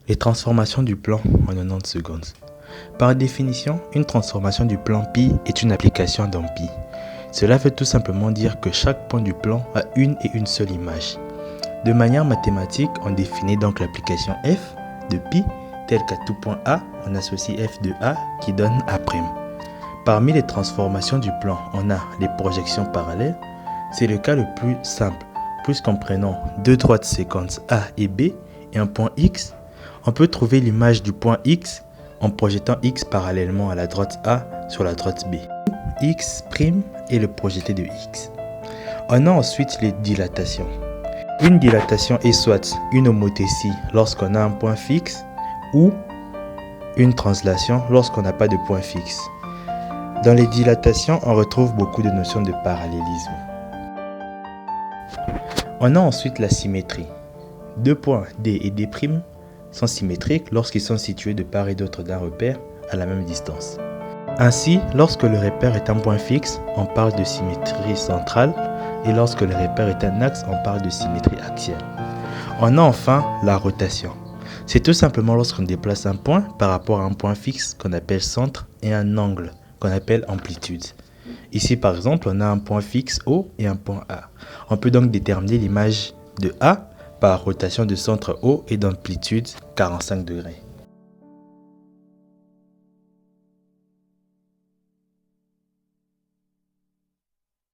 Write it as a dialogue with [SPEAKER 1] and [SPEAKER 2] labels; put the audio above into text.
[SPEAKER 1] Les transformations du plan en 90 secondes. Par définition, une transformation du plan pi est une application dans pi. Cela veut tout simplement dire que chaque point du plan a une et une seule image. De manière mathématique, on définit donc l'application f de pi telle qu'à tout point A, on associe f de A qui donne A'. Parmi les transformations du plan, on a les projections parallèles. C'est le cas le plus simple, puisqu'en prenant deux droites séquences A et B et un point X, on peut trouver l'image du point X en projetant X parallèlement à la droite A sur la droite B. X' est le projeté de X. On a ensuite les dilatations. Une dilatation est soit une homothétie lorsqu'on a un point fixe ou une translation lorsqu'on n'a pas de point fixe. Dans les dilatations, on retrouve beaucoup de notions de parallélisme. On a ensuite la symétrie. Deux points D et D' sont symétriques lorsqu'ils sont situés de part et d'autre d'un repère à la même distance. Ainsi, lorsque le repère est un point fixe, on parle de symétrie centrale, et lorsque le repère est un axe, on parle de symétrie axiale. On a enfin la rotation. C'est tout simplement lorsqu'on déplace un point par rapport à un point fixe qu'on appelle centre et un angle qu'on appelle amplitude. Ici par exemple, on a un point fixe O et un point A. On peut donc déterminer l'image de A par rotation de centre O et d'amplitude 45 degrés.